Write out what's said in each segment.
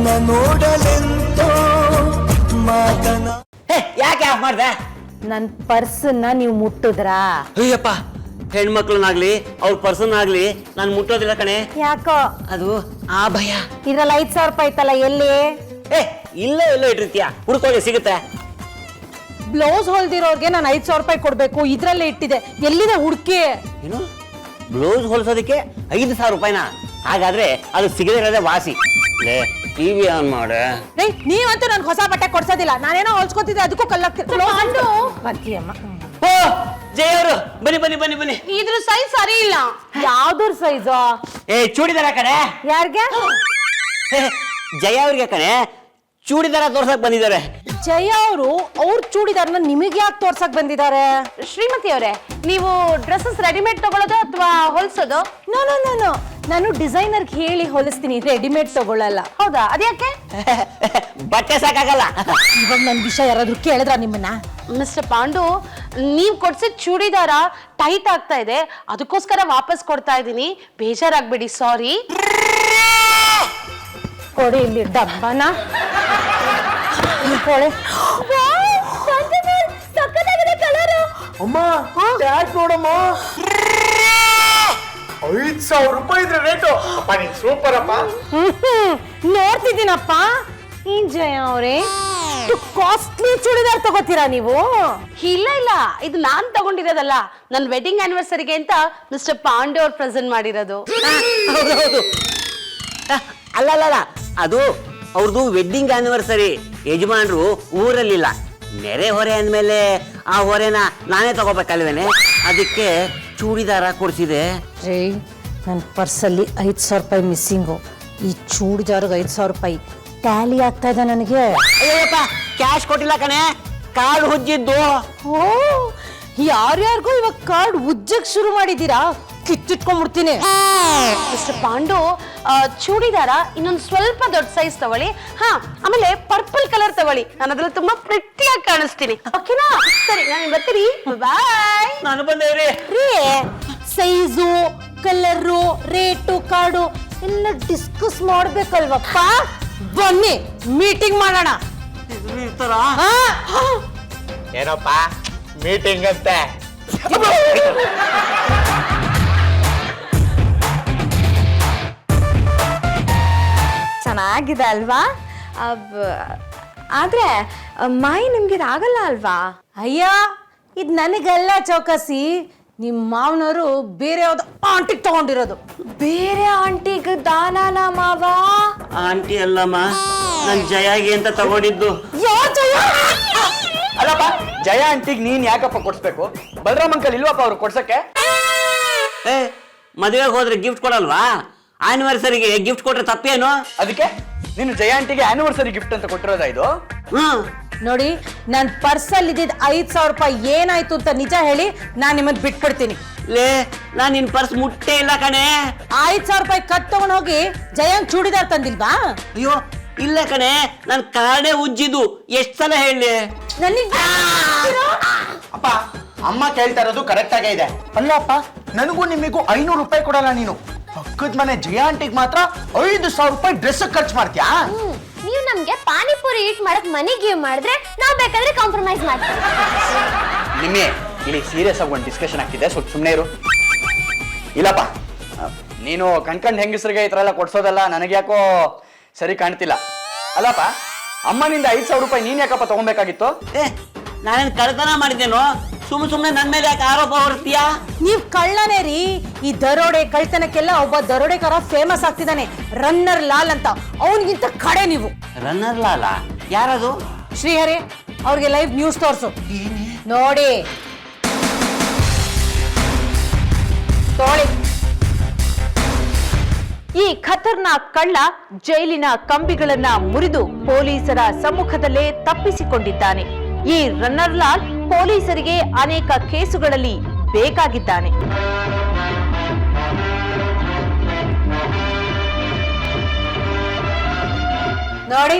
ನಿನ್ನ ನೋಡಲೆಂತೋ ಮಾತನ. ಯಾಕೆ ಆಫ್ ಮಾಡ್ದೆ? ನನ್ ಪರ್ಸನ್ನ ನೀವು ಮುಟ್ಟಿದ್ರಾ? ಅಯ್ಯಪ್ಪ, ಹೆಣ್ಮಕ್ಳನ್ನಾಗ್ಲಿ ಅವ್ರ ಪರ್ಸನ್ ಆಗ್ಲಿ ನಾನು ಮುಟ್ಟೋದಿಲ್ಲ ಕಣೆ. ಯಾಕೋ? ಅದು ಆ ಭಯ. ಇದ್ರಲ್ಲಿ 5,000 ರೂಪಾಯಿ ಇತ್ತಲ್ಲ, ಎಲ್ಲಿ? ಇಲ್ಲೇ ಇಟ್ಟಿರ್ತೀಯ, ಹುಡ್ಕೋಗಿ ಸಿಗುತ್ತೆ. ಬ್ಲೌಸ್ ಹೊಲ್ದಿರೋರ್ಗೆ ನಾನು 5,000 ರೂಪಾಯಿ ಕೊಡ್ಬೇಕು, ಇದ್ರಲ್ಲೇ ಇಟ್ಟಿದೆ, ಎಲ್ಲಿದೆ ಹುಡ್ಕಿ? ಏನು, ಬ್ಲೌಸ್ ಹೊಲ್ಸೋದಕ್ಕೆ 5,000 ರೂಪಾಯಿನ? ಹಾಗಾದ್ರೆ ಅದು ಸಿಗದೇ ಇರೋದೇ ವಾಸಿ. ಟಿವಿ ಆನ್ ಮಾಡೆ. ನೀವಂತೂ ನನ್ಗೆ ಹೊಸ ಬಟ್ಟೆ ಕೊಡ್ಸೋದಿಲ್ಲ, ನಾನೇನೋ ಹೊಲ್ಸ್ಕೊತಿದ್ದೆ, ಅದಕ್ಕೂ ಕಲ್ಲಾಗ್ತಿರ್ತೀಯ. ಓ ಜಯ ಅವರು, ಬನ್ನಿ. ಇದ್ರ ಸೈಜ್ ಸರಿ ಇಲ್ಲ. ಯಾವ್ದ್ರ ಸೈಜು? ಚೂಡಿದಾರ ಕಣೆ. ಯಾರ್ಗೆ? ಜಯ ಅವ್ರಿಗೆ ಕಣೆ, ಚೂಡಿದಾರ ತೋರ್ಸಕ್ ಬಂದಿದ್ದಾರೆ. ಜಯ ಅವರು ಅವ್ರ ಚೂಡಿದಾರನ ನಿಮಗೆ ಯಾಕೆ ತೋರ್ಸಕ್ ಬಂದಿದ್ದಾರೆ? ಶ್ರೀಮತಿ ಅವರೇ, ನೀವು ಡ್ರೆಸ್ಸಸ್ ರೆಡಿಮೇಡ್ ತಗೊಳ್ಳೋದು ಅಥವಾ ಹೊಲ್ಸೋದು? ನೋ, ನಾನು ಡಿಸೈನರ್ಗೆ ಹೇಳಿ ಹೊಲಿಸ್ತೀನಿ, ರೆಡಿಮೇಡ್ ತಗೊಳ್ಳಲ್ಲ. ಹೌದಾ, ಅದ್ಯಾಕೆ? ಬಟ್ಟೆ ಸಾಕಾಗಲ್ಲ. ಇವಾಗ ನನ್ ವಿಷಯ ಯಾರಾದ್ರೂ ಕೇಳಿದ್ರ ನಿಮ್ಮನ್ನ? ಮಿಸ್ಟರ್ ಪಾಂಡು, ನೀವ್ ಕೊಡ್ಸಿದ ಚೂಡಿದಾರ ಟೈಟ್ ಆಗ್ತಾ ಇದೆ, ಅದಕ್ಕೋಸ್ಕರ ವಾಪಸ್ ಕೊಡ್ತಾ ಇದ್ದೀನಿ, ಬೇಜಾರಾಗ್ಬೇಡಿ. ಸಾರಿ. ಕೊಡಿ ಇಲ್ಲಿ ಡಬ್ಬನ. ಅಮ್ಮ, ಟ್ಯಾಗ್ ನೋಡಮ್ಮ, 5,000 ರೂಪಾಯಿ ಇದ್ರೆ ರೇಟು. ಅಪ್ಪ ನೀನ್ ಸೂಪರ್ ಅಪ್ಪ. ನೋಡ್ತಿದ್ದೀನಪ್ಪ. ಏನ್ ಜಯ ಅವ್ರೆ, ಕಾಸ್ಟ್ಲಿ ಚೂಡಿದಾರ್ ತಗೋತೀರಾ ನೀವು? ಇಲ್ಲ, ಇದು ನಾನ್ ತಗೊಂಡಿರೋದಲ್ಲ, ನನ್ನ ವೆಡ್ಡಿಂಗ್ ಆನಿವರ್ಸರಿಗೆ ಅಂತ ಮಿಸ್ಟರ್ ಪಾಂಡು ಅವ್ರು ಪ್ರೆಸೆಂಟ್ ಮಾಡಿರೋದು. ಹೌದು. ಅಲ್ಲ, ಅದು ಅವ್ರದ್ದು ವೆಡ್ಡಿಂಗ್ ಆನಿವರ್ಸರಿ. ಯಜಮಾನ್ರು ಊರಲ್ಲಿಲ್ಲ, ನೆರೆ ಹೊರೆ ಅಂದ್ಮೇಲೆ ಆ ಹೊರೆನ ನಾನೇ ತಗೋಬೇಕಲ್ವೇನೆ, ಅದಕ್ಕೆ ಚೂಡಿದಾರ ಕೊಡ್ಸಿದೆ. ರೀ, ನನ್ನ ಪರ್ಸಲ್ಲಿ 5,000 ರೂಪಾಯಿ ಮಿಸ್ಸಿಂಗು. ಈ ಚೂಡಿದಾರಿಗೆ 5,000 ರೂಪಾಯಿ ಟ್ಯಾಲಿ ಆಗ್ತಾ ಇದೆ ನನಗೆ. ಅಯ್ಯಪ್ಪ, ಕ್ಯಾಶ್ ಕೊಟ್ಟಿಲ್ಲ ಕಣೆ, ಕಾರ್ಡ್ ಉಜ್ಜಿದ್ದು. ಓ, ಯಾರ್ಯಾರಿಗೂ ಇವಾಗ ಕಾರ್ಡ್ ಉಜ್ಜಕ್ ಶುರು ಮಾಡಿದ್ದೀರಾ? ಕಿತ್ತಿಟ್ಕೊಂಡ್ಬಿಡ್ತೀನಿ. ಮಿಸ್ಟರ್ ಪಾಂಡು, ಚೂಡಿದಾರ ಇನ್ನೊಂದು ಸ್ವಲ್ಪ ದೊಡ್ಡ ಸೈಜ್ ತಗೊಳ್ಳಿ. ಆಮೇಲೆ ಪರ್ಪಲ್ ಕಲರ್ ತಗೊಳ್ಳಿ, ನಾನು ಅದ್ರಲ್ಲಿ ತುಂಬಾ ಪ್ರಿಟ್ಟಿಯಾಗಿ ಕಾಣಿಸ್ತೀನಿ. ಓಕೆನಾ? ಸರಿ, ನಾನು ಬರ್ತೀನಿ. ಬಾಯ್. ನಾನು ಬಂದೇವ್ರಿ. ರೀ, ಸೈಜು, ಕಲರು, ರೇಟು, ಕಾರ್ಡು ಎಲ್ಲ ಡಿಸ್ಕಸ್ ಮಾಡ್ಬೇಕಲ್ವಪ್ಪ? ಬನ್ನಿ ಮೀಟಿಂಗ್ ಮಾಡೋಣ. ಏನಪ್ಪ ಮೀಟಿಂಗ್ ಅಂತೆ? ಚೆನ್ನಾಗಿದೆ ಅಲ್ವಾ? ಆದ್ರೆ ಮಾಯಿ ನಿಮ್ಗೆ ಇದಾಗಲ್ಲ ಅಲ್ವಾ? ಅಯ್ಯ, ಇದು ನನಗೆಲ್ಲ ಚೌಕಸಿ. ನಿಮ್ಮ ಮಾವನವರು ಬೇರೆ ಯಾವ್ದು ಆಂಟಿಗೆ ತಗೊಂಡಿರೋದು. ಬೇರೆ ಆಂಟಿಗೆ ದಾನಾನ ಮಾವ? ಆಂಟಿ ಅಲ್ಲಮ್ಮ, ನನ್ ಜಯಾಗಿ ಅಂತ ತಗೊಂಡಿದ್ದು. ಅಲ್ಲಪ್ಪ, ಜಯ ಆಂಟಿಗೆ ನೀನ್ ಯಾಕಪ್ಪ ಕೊಡ್ಸ್ಬೇಕು? ಬಲರಾಮ್ ಅಂಕಲ್ ಇಲ್ವಪ್ಪ ಅವ್ರು ಕೊಡ್ಸಕ್ಕೆ? ಮದುವೆಗೆ ಹೋದ್ರೆ ಗಿಫ್ಟ್ ಕೊಡಲ್ವಾ? ಆನಿವರ್ಸರಿಗೆ ಗಿಫ್ಟ್ ಕೊಟ್ರೆ ತಪ್ಪೇನು? ಅದಕ್ಕೆ ನೀನು ಜಯ ಆಂಟಿಗೆ ಆನಿವರ್ಸರಿ ಗಿಫ್ಟ್ ಅಂತ ಕೊಟ್ಟಿರೋದಾ ಇದು? ನೋಡಿ, ನನ್ನ ಪರ್ಸಲ್ಲಿ ಇದ್ದಿದ್ದು 5,000 ರೂಪಾಯಿ ಏನಾಯ್ತು ಅಂತ ನಿಜ ಹೇಳಿ, ನಾನು ನಿಮ್ಮನ್ನ ಬಿಟ್ಬಿಡ್ತೀನಿ. ನಾನ್ ನಿನ್ ಪರ್ಸ್ ಮುಟ್ಟೇ ಇಲ್ಲ ಕಣೆ. 5,000 ರೂಪಾಯಿ ಕಟ್ ತಗೊಂಡ್ ಹೋಗಿ ಜಯಂಗ್ ಚೂಡಿದಾರ್ ತಂದಿಲ್ವಾ? ಅಯ್ಯೋ ಇಲ್ಲ ಕಣೆ, ನನ್ ಕಾರ್ಡೇ ಉಜ್ಜಿದ್ದು. ಎಷ್ಟ್ ಸಲ ಹೇಳಿ? ಅಪ್ಪ, ಅಮ್ಮ ಕೇಳ್ತಾ ಇರೋದು ಕರೆಕ್ಟ್ ಆಗೇ ಇದೆ. ಅಲ್ಲಪ್ಪ, ನನಗೂ ನಿಮಗೂ 500 ರೂಪಾಯಿ ಕೊಡಲ್ಲ ನೀನು. ಪಕ್ಕದ ಮನೆ ಜಯ ಆಂಟಿಗೆ ಮಾತ್ರ 5,000 ರೂಪಾಯಿ ಡ್ರೆಸ್ ಖರ್ಚು ಮಾಡ್ತೀಯಾ? ನೀವು ನಮ್ಗೆ ಪಾನಿಪುರಿ ಈಟ್ ಮಾಡಕ್ ಮನಿ ಗಿವ್ ಮಾಡಿದ್ರೆ ನಾವ್ ಬೇಕಾದ್ರೆ ಕಾಂಪ್ರಮೈಸ್ ಮಾಡ್ತೀವಿ. ನಿಮ್ಮೆ ಇಲ್ಲಿ ಸೀರಿಯಸ್ ಆಗಿ ಒಂದು ಡಿಸ್ಕಷನ್ ಆಗ್ತಿದೆ, ಸ್ವಲ್ಪ ಸುಮ್ಮನೆ ಇರು. ಇಲ್ಲಪ್ಪ, ನೀನು ಕಣ್ಕಂಡ್ ಹೆಂಗಸರಿಗೆ ಈ ಥರ ಎಲ್ಲ ಕೊಡ್ಸೋದಲ್ಲ ನನಗೆ ಯಾಕೋ ಸರಿ ಕಾಣ್ತಿಲ್ಲ. ಅಲ್ಲಪ್ಪ, ಅಮ್ಮನಿಂದ 5,000 ರೂಪಾಯಿ ನೀನ್ ಯಾಕಪ್ಪ ತಗೊಬೇಕಾಗಿತ್ತು? ನಾನೇನ್ ಕಳ್ತನ ಮಾಡಿದ್ದೇನೋ? ಸುಮ್ಮನೆ ನನ್ ಮೇಲೆ ಯಾಕೆ ಆರೋಪ ಹೊರತೀಯಾ? ನೀವ್ ಕಳ್ಳನೇ ರೀ. ಈ ದರೋಡೆ ಕಳ್ತನಕ್ಕೆಲ್ಲ ಒಬ್ಬ ದರೋಡೆಕಾರ ಫೇಮಸ್ ಆಗ್ತಿದ್ದಾನೆ, ರನ್ನರ್ ಲಾಲ್ ಅಂತ. ಅವನಿಗಿಂತ ಕಡೆ ನೀವು. ರನ್ನರ್ ಲಾಲ? ಯಾರದು? ಶ್ರೀಹರಿ, ಅವ್ರಿಗೆ ಲೈವ್ ನ್ಯೂಸ್ ತೋರ್ಸು ನೋಡಿ. ಈ ಖತರ್ನಾಕ್ ಕಳ್ಳ ಜೈಲಿನ ಕಂಬಿಗಳನ್ನ ಮುರಿದು ಪೊಲೀಸರ ಸಮ್ಮುಖದಲ್ಲೇ ತಪ್ಪಿಸಿಕೊಂಡಿದ್ದಾನೆ. ಈ ರನ್ನರ್ ಲಾಲ್ ಪೊಲೀಸರಿಗೆ ಅನೇಕ ಕೇಸುಗಳಲ್ಲಿ ಬೇಕಾಗಿದ್ದಾನೆ. ನೋಡಿ,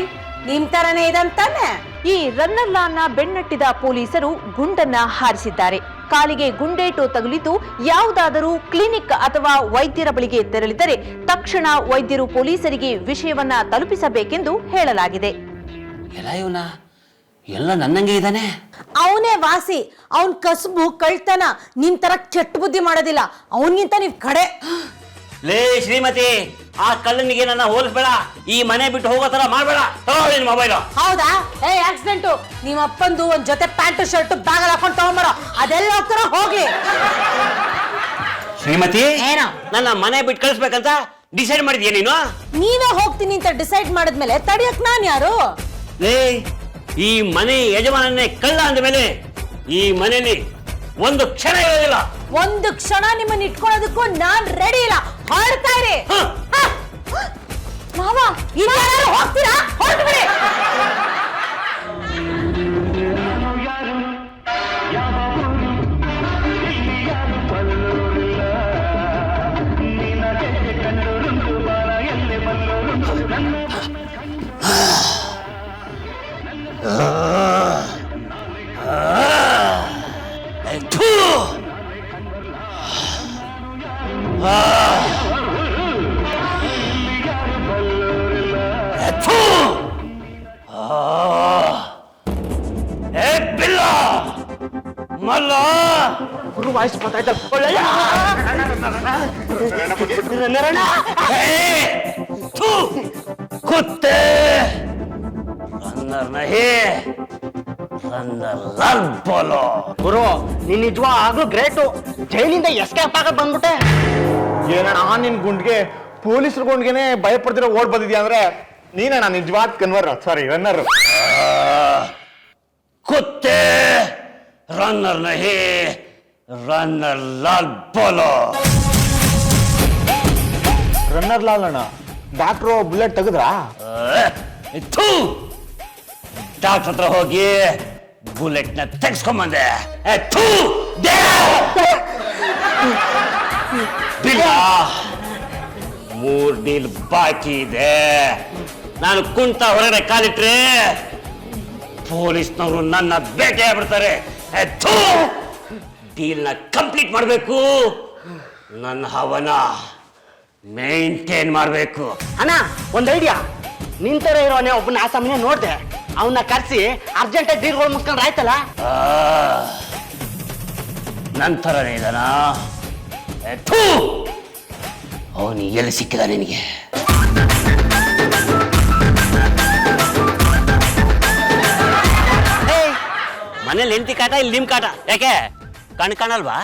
ನಿಮ್ ತರನೇ ಇದಂತಾನೆ. ಈ ರನ್ನರ್ ಲಾಲ್ನ ಬೆನ್ನಟ್ಟಿದ ಪೊಲೀಸರು ಗುಂಡನ್ನ ಹಾರಿಸಿದ್ದಾರೆ. ಕಾಲಿಗೆ ಗುಂಡೇಟು ತಗುಲಿದ್ದು ಯಾವುದಾದರೂ ಕ್ಲಿನಿಕ್ ಅಥವಾ ವೈದ್ಯರ ಬಳಿಗೆ ತೆರಳಿದರೆ ತಕ್ಷಣ ವೈದ್ಯರು ಪೊಲೀಸರಿಗೆ ವಿಷಯವನ್ನ ತಲುಪಿಸಬೇಕೆಂದು ಹೇಳಲಾಗಿದೆ. ಎಲ್ಲ ಇವನ ಎಲ್ಲ ನನ್ನಂಗೆ ಇದ್ದಾನೆ. ಅವನೇ ವಾಸಿ. ಅವನ್ ಕಸುಬು ಕಳ್ತನ. ನಿನ್ ತರ ಕೆಟ್ಟ ಬುದ್ಧಿ ಮಾಡೋದಿಲ್ಲ. ಅವನ್ಗಿಂತ ನೀವ್ ಕಡೆ. ಲೇ ಶ್ರೀಮತಿ, ಆ ಕಳ್ಳನಿಗೆ ನನ್ನ ಹೋಲಿಸ್ಬೇಡ. ಈ ಮನೆ ಬಿಟ್ಟು ಹೋಗೋ ತರ ಮಾಡಬೇಡ. ತಗೊಳ್ಳಿ ಮೊಬೈಲ್. ಹೌದಾ? ಆಕ್ಸಿಡೆಂಟು. ನಿಮ್ಮ ಅಪ್ಪಂದು ಒಂದ್ ಜೊತೆ ಪ್ಯಾಂಟ್ ಶರ್ಟ್ ಬ್ಯಾಗ್ ಹಾಕೊಂಡು ತಗೊಂಬರೋ. ಅದೆಲ್ಲ ಹೋಗ್ತಾರ ಹೋಗ್ಲಿ. ಶ್ರೀಮತಿ, ಏನೋ? ನನ್ನ ಮನೆ ಬಿಟ್ಟು ಕಳಿಸ್ಬೇಕಂತ ಡಿಸೈಡ್ ಮಾಡಿದ್ಯಾ ನೀನು? ನೀವೇ ಹೋಗ್ತೀನಿ ಅಂತ ಡಿಸೈಡ್ ಮಾಡಿದ್ಮೇಲೆ ತಡಿಯಕ್ ನಾನ್ ಯಾರು? ಲೇ, ಈ ಮನೆ ಯಜಮಾನನ್ನೇ ಕಳ್ಳ ಅಂದ ಮೇಲೆ ಈ ಮನೆಯಲ್ಲಿ ಒಂದು ಕ್ಷಣ ಇರೋದಿಲ್ಲ. ಒಂದು ಕ್ಷಣ ನಿಮ್ಮನ್ನ ಇಟ್ಕೊಳ್ಳೋದಕ್ಕೂ ನಾನ್ ರೆಡಿ ಇಲ್ಲ. ಹೊರಡ್ತಾ ಇರಿ. ಮಾವ, ಇಲ್ಲಾರು ಹೋಗ್ತೀರಾ? ಹೊರಟು ಬಿಡಿ. ವಾಯ್ಸ್ ಕುತ್ತೆ ರನ್ನರ್ ನಹಿ ರನ್ನರ್ ಲಲ್ ಬೋಲೋ. ಗುರು, ನೀನ್ ನಿಜವಾಗ್ಲೂ ಗ್ರೇಟು. ಜೈಲಿಂದ ಎಸ್ಕೇಪ್ ಆಗಕ್ ಬಂದ್ಬಿಟ್ಟೆ. ಏನಣ್ಣ ನಿನ್ ಗುಂಡ್ಗೆ ಪೊಲೀಸರು ಗುಂಡ್ಗೆನೆ ಭಯ ಪಡ್ದಿರೋ ಓಡ್ ಬಂದಿದ್ಯಾ ಅಂದ್ರೆ ನೀನಣ್ಣ ನಿಜವಾದ ಕನ್ವರ್, ಸಾರಿ ರನ್ನರ್. ಕುತ್ತೆ ರನ್ನರ್ ನಹಿ ರನ್ನರ್ ಲಾಲ್ ಬೋಲೋ. ರನ್ನರ್ ಲಾಲ್ ಅಣ್ಣ. Doctor bullet ತೆಗೆದ್ರಾ? ಡಾಕ್ಟರ್ ಹತ್ರ ಹೋಗಿ ಬುಲೆಟ್ ನ ತೆಗೆಸ್ಕೊಂಬಂದೆ. ಮೂರ್ ಡೀಲ್ ಬಾಕಿ ಇದೆ. ನಾನು ಕುಂತ ಹೊರಗಡೆ ಕಾಲಿಟ್ರೆ ಪೊಲೀಸ್ನವರು ನನ್ನ ಬೇಟೆ ಆಗ್ಬಿಡ್ತಾರೆ. ಡೀಲ್ ನ ಕಂಪ್ಲೀಟ್ ಮಾಡಬೇಕು. ನನ್ನ ಹವನ ಮೇಂಟೈನ್ ಮಾಡಬೇಕು. ಅಣ್ಣ, ಒಂದ್ ಐಡಿಯಾ. ನಿಂತರ ಇರೋನೆ ಒಬ್ಬನ ಆ ಸಮಯ ನೋಡ್ದೆ. ಅವನ್ನ ಕರ್ಸಿ ಅರ್ಜೆಂಟಾಗಿ ಡೀಲ್ಗಳು ಮುಗಿಸ್ಕೊಂಡ್ರೆ ಆಯ್ತಲ್ಲ. ನಂತರನೇ ಇದಾನ. ಅವನು ಎಲ್ಲಿ ಸಿಕ್ಕಿದ ನಿನಗೆ? ಮನೇಲಿ ಹೆಂಡತಿ ಕಾಟ, ಇಲ್ಲಿ ನಿಮ್ ಕಾಟ. ಯಾಕೆ ಕಣ್ ಕಾಣಲ್ವಾ?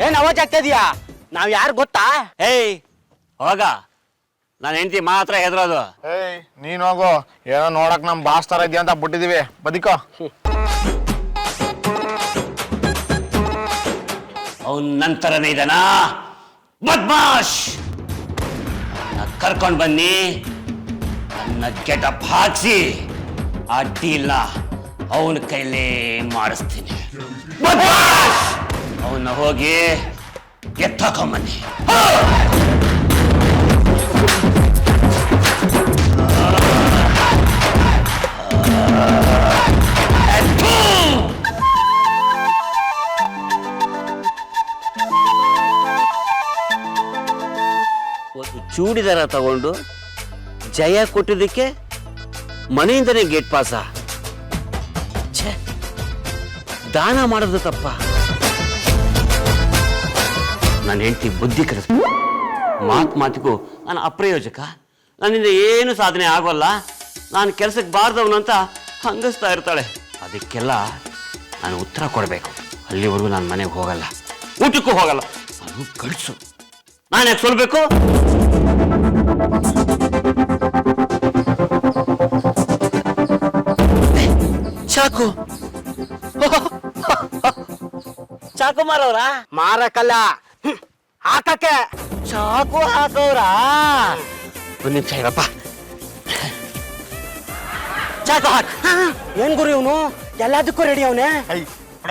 ಏನ್ ಅವಾಜ್ ಆಗ್ತಾ ಇದೀಯಾ? ನಾವ್ ಯಾರು ಗೊತ್ತಾ? ಹೋಗ, ನಾನು ಹೆಂಡತಿ ಮಾತ್ರ ಹೆದರೋದು. ನೀನ್ ಹೋಗು. ಏನೋ ನೋಡಕ್ ನಮ್ ಬಾಸ್ ತರ ಇದೆಯಾ ಅಂತ ಬಿಟ್ಟಿದೀವಿ. ಬದಿಕೋ. ಅವನ್ ನಂತರನೇ ಇದಾನ ಬದ್ಮಾಶ್. ಕರ್ಕೊಂಡ್ ಬನ್ನಿ, ನನ್ನ ಗೆಟಪ್ ಹಾಕ್ಸಿ ಆ ಡೀಲ್ನ ಅವನ ಕೈಲೇ ಮಾಡಿಸ್ತೀನಿ. ಅವನ್ನ ಹೋಗಿ ಎತ್ತಾಕೊಂಬನ್ನಿ. ಒಂದು ಚೂಡಿದಾರ ತಗೊಂಡು ಜಯ ಕೊಟ್ಟಿದ್ದಕ್ಕೆ ಮನೆಯಿಂದನೇ ಗೇಟ್ ಪಾಸ. ದಾನ ಮಾಡೋದು ತಪ್ಪ. ನನ್ನ ಹೆಂಡತಿ ಬುದ್ಧಿ ಕಲಿಸ್. ಮಾತಿಗೂ ನಾನು ಅಪ್ರಯೋಜಕ. ನನ್ನಿಂದ ಏನು ಸಾಧನೆ ಆಗೋಲ್ಲ. ನಾನು ಕೆಲಸಕ್ಕೆ ಬಾರ್ದವನು ಅಂತ ಹಂಗಿಸ್ತಾ ಇರ್ತಾಳೆ. ಅದಕ್ಕೆಲ್ಲ ನಾನು ಉತ್ತರ ಕೊಡಬೇಕು. ಅಲ್ಲಿವರೆಗೂ ನಾನು ಮನೆಗೆ ಹೋಗಲ್ಲ, ಊಟಕ್ಕೂ ಹೋಗಲ್ಲ. ನಾನು ಕಳಿಸು. ನಾನು ಯಾಕೆ ಸೋಲ್ಬೇಕು? ಚಾಕು ಚಾಕು ಮಾರವ್ರ? ಮಾರಕಲ್ಲ, ಹಾಕಕ್ಕೆ. ಚಾಕು ಹಾಕವ್ರ? ಒಂದು ನಿಮಿಷ ಇರಪ್ಪ. ಚಾಕು ಹಾಕ್. ಏನ್ ಗುರು ಇವನು ಎಲ್ಲದಕ್ಕೂ ರೆಡಿ ಅವನೇ.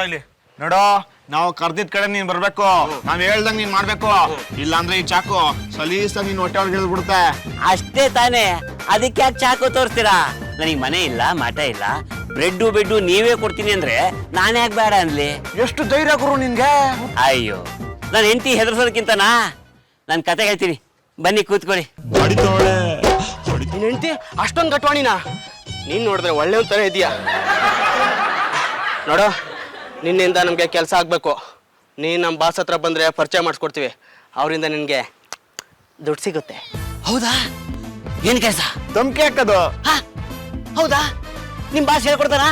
ಇಲ್ಲಿ ನೋಡೋ, ನಾವು ಕರ್ದಿದ್ ಕಡೆ ನೀನ್ ಬರ್ಬೇಕು, ನಾವ್ ಹೇಳ್ದಂಗ್ ನೀನ್ ಮಾಡ್ಬೇಕು. ಇಲ್ಲ ಅಂದ್ರೆ ಈ ಚಾಕು ಸಲೀಸಾಗಿ ನೀನ್ ಹೊಟ್ಟೆ ಒಳಗೆ ಬಿಡುತ್ತೆ. ಅಷ್ಟೇ ತಾನೇ, ಅದಕ್ಕೆ ಯಾಕೆ ಚಾಕು ತೋರಿಸ್ತೀರಾ? ನನಗೆ ಮನೆ ಇಲ್ಲ, ಮಠ ಇಲ್ಲ, ಬ್ರೆಡ್ಡು ಬೆಡ್ಡು ನೀವೇ ಕೊಡ್ತೀನಿ ಅಂದ್ರೆ ನಾನು ಯಾಕೆ ಬೇಡ ಅನ್ಲಿ? ಎಷ್ಟು ಧೈರ್ಯ ಗುರು ನಿನ್ಗೆ. ಅಯ್ಯೋ, ನಾನು ಹೆಂಡತಿ ಹೆದರ್ಸೋದಕ್ಕಿಂತನಾ ನನ್ನ ಕತೆ ಹೇಳ್ತೀನಿ, ಬನ್ನಿ ಕೂತ್ಕೊಳ್ಳಿ. ನಿನ್ ಹೆಂಡತಿ ಅಷ್ಟೊಂದು ಗಟ್ವಾಣಿನ? ನೀನ್ ನೋಡಿದ್ರೆ ಒಳ್ಳೆ ತರ ಇದೆಯಾ ನೋಡು. ನಿನ್ನಿಂದ ನಮ್ಗೆ ಕೆಲಸ ಆಗ್ಬೇಕು. ನೀನ್ ನಮ್ಮ ಬಾಸ್ ಹತ್ರ ಬಂದ್ರೆ ಪರಿಚಯ ಮಾಡಿಸ್ಕೊಡ್ತೀವಿ. ಅವರಿಂದ ನಿನ್ಗೆ ದುಡ್ಡು ಸಿಗುತ್ತೆ. ಹೌದಾ? ಏನ್ ಕೆಲಸ? ಧಮ್ಕಿ ಹಾಕೋದು. ಹೌದಾ? ನಿಮ್ ಬಾಸ್ ಹೇಳ್ಕೊಡ್ತಾರಾ?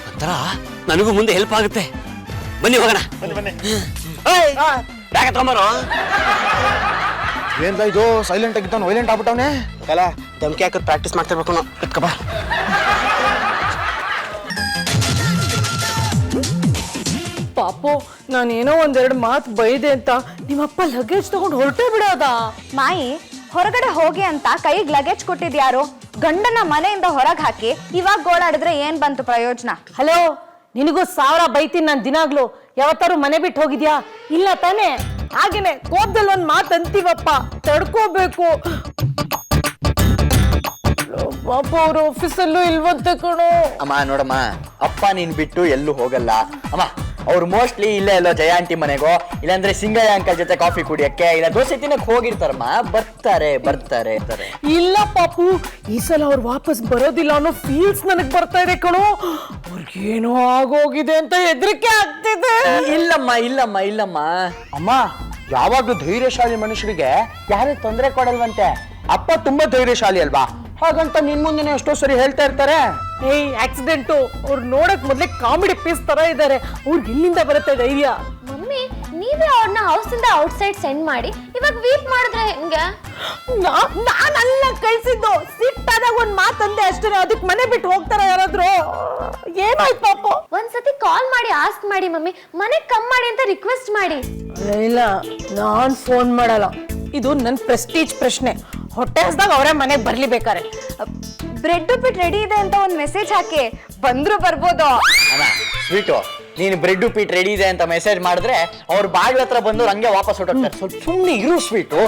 ಒಂಥರ ನನಗೂ ಮುಂದೆ ಹೆಲ್ಪ್ ಆಗುತ್ತೆ. ಬನ್ನಿ ಹೋಗೋಣ. ಯಾಕೆ ತಗೊಂಬರೋ? ಏನ್ಲ ಇದು ಸೈಲೆಂಟ್ ಆಗಿದ್ದಾನ, ವೈಲೆಂಟ್ ಆಗ್ಬಿಟ್ಟವನೆ. ಕಲ ಧಮ್ಕಿ ಹಾಕೋದು ಪ್ರಾಕ್ಟೀಸ್ ಮಾಡ್ತಿರ್ಬೇಕು ನಾವು. ಎತ್ಕೊ ಬಾ. ಪಾಪು, ನಾನೇನೋ ಒಂದೆರಡು ಮಾತು ಬೈದೆ ಅಂತ ನಿಮ್ಮಪ್ಪ ಲಗೇಜ್ ತಗೊಂಡು ಹೊರಟೇ ಬಿಡೋದ? ಮಾಯಿ, ಹೊರಗಡೆ ಹೋಗಿ ಅಂತ ಕೈಗೆ ಲಗೇಜ್ ಕೊಟ್ಟಿದ್ಯಾರು? ಗಂಡನ ಮನೆಯಿಂದ ಹೊರಗೆ ಹಾಕಿ ಇವಾಗ ಗೋಳಾಡಿದ್ರೆ ಏನ್ ಬಂತು ಪ್ರಯೋಜನ? ಹಲೋ, ನಿನಗೂ 1000 ಬೈತೀನಿ ನಾನು ದಿನಾಗ್ಲು. ಯಾವತ್ತಾರು ಮನೆ ಬಿಟ್ಟು ಹೋಗಿದ್ಯಾ? ಇಲ್ಲ ತಾನೇ? ಹಾಗೇನೆ ಕೋಪದಲ್ಲಿ ಒಂದ್ ಮಾತು ಅಂತೀವಪ್ಪ, ತಡ್ಕೋಬೇಕು. ಪಾಪ ಅವ್ರ ಆಫೀಸಲ್ಲೂ ಇಲ್ವಂತೆ ಕಣೋ. ಅಮ್ಮ ನೋಡಮ್ಮ, ಅಪ್ಪ ನೀನ್ ಬಿಟ್ಟು ಎಲ್ಲೂ ಹೋಗಲ್ಲ ಅಮ್ಮ. ಅವ್ರು ಮೋಸ್ಟ್ಲಿ ಇಲ್ಲೇ ಎಲ್ಲೋ ಜಯ ಆಂಟಿ ಮನೆಗೋ, ಇಲ್ಲಾಂದ್ರೆ ಸಿಂಗಯ್ಯ ಅಂಕಲ್ ಜೊತೆ ಕಾಫಿ ಕುಡಿಯಕ್ಕೆ, ಇಲ್ಲ ದೋಸೆ ತಿನ್ನಕ್ ಹೋಗಿರ್ತಾರಮ್ಮ. ಬರ್ತಾರೆ. ಇಲ್ಲ ಪಾಪು, ಈ ಸಲ ಅವ್ರು ವಾಪಸ್ ಬರೋದಿಲ್ಲ ಅನ್ನೋ ಫೀಲ್ಸ್ ನನಗ್ ಬರ್ತಾ ಇದೆ ಕಣೋ. ಅವ್ರಿಗೇನೋ ಆಗೋಗಿದೆ ಅಂತ ಹೆದರಿಕೆ ಆಗ್ತಿದೆ. ಇಲ್ಲಮ್ಮ ಅಮ್ಮ, ಯಾವಾಗ್ಲೂ ಧೈರ್ಯಶಾಲಿ ಮನುಷ್ಯರಿಗೆ ಯಾರು ತೊಂದರೆ ಕೊಡಲ್ವಂತೆ. ಅಪ್ಪ ತುಂಬಾ ಧೈರ್ಯಶಾಲಿ ಅಲ್ವಾ, ಹಾಗಂತ ನಿನ್ ಮುಂದೆ ಎಷ್ಟೋ ಸರಿ ಹೇಳ್ತಾ ಇರ್ತಾರೆ. ಏಯ್, ಆಕ್ಸಿಡೆಂಟು. ಅವ್ರು ನೋಡಕ್ ಮೊದ್ಲೇ ಕಾಮಿಡಿ ಪೀಸ್ ತರ ಇದ್ದಾರೆ. ಅವ್ರಿಗೆ ಇಲ್ಲಿಂದ ಬರುತ್ತೆ ಧೈರ್ಯ. ಮಮ್ಮಿ, ನೀವೇ ಅವ್ರನ್ನ ಹೌಸಿಂದ ಔಟ್ಸೈಡ್ ಸೆಂಡ್ ಮಾಡಿ ಇವಾಗ ವೀಪ್ ಮಾಡಿದ್ರೆ ಹೆಂಗೆ? ನಾನಲ್ಲ ಕಳ್ಸಿದ್ದು, ಸಿಟ್ಟಾದಾಗ ಒಂದ್ ಮಾತಂದೆ ಅಷ್ಟೇ. ಅದಕ್ಕೆ ಮನೆ ಬಿಟ್ಟು ಹೋಗ್ತಾರ ಯಾರಾದ್ರೂ? ಏನಾಯ್ತು ಪಾಪ? ಒಂದ್ಸತಿ ಕಾಲ್ ಮಾಡಿ ಆಸ್ಕ್ ಮಾಡಿ ಮಮ್ಮಿ, ಮನೆ ಕಮ್ ಮಾಡಿ ಅಂತ ರಿಕ್ವೆಸ್ಟ್ ಮಾಡಿ. ಇಲ್ಲ, ನಾನ್ ಫೋನ್ ಮಾಡಲ್ಲ. ಇದು ನನ್ ಪ್ರೆಸ್ಟೀಜ್ ಪ್ರಶ್ನೆ. ಹೊಟ್ಟೆ ಹಸ್ದಾಗ ಅವರೇ ಮನೆಗೆ ಬರ್ಲಿ ಬೇಕಾರೆ. ಬ್ರೆಡ್ ಉಪ್ಪಿಟ್ಟು ರೆಡಿ ಇದೆ ಅಂತ ಒಂದು ಮೆಸೇಜ್ ಹಾಕಿ, ಬಂದ್ರು ಬರ್ಬೋದು. ಅಮ್ಮ ಸ್ವೀಟು, ನೀನು ಬ್ರೆಡ್ ಉಪ್ಪಿಟ್ಟು ರೆಡಿ ಇದೆ ಅಂತ ಮೆಸೇಜ್ ಮಾಡಿದ್ರೆ ಅವ್ರು ಬಾಗ್ಲ ಹತ್ರ ಬಂದು ಹಂಗೆ ವಾಪಸ್ ಹೊರಟೋಗ್ತಾರೆ. ಸ್ವಲ್ಪ ಸುಮ್ಮನೆ ಇರು ಸ್ವೀಟು.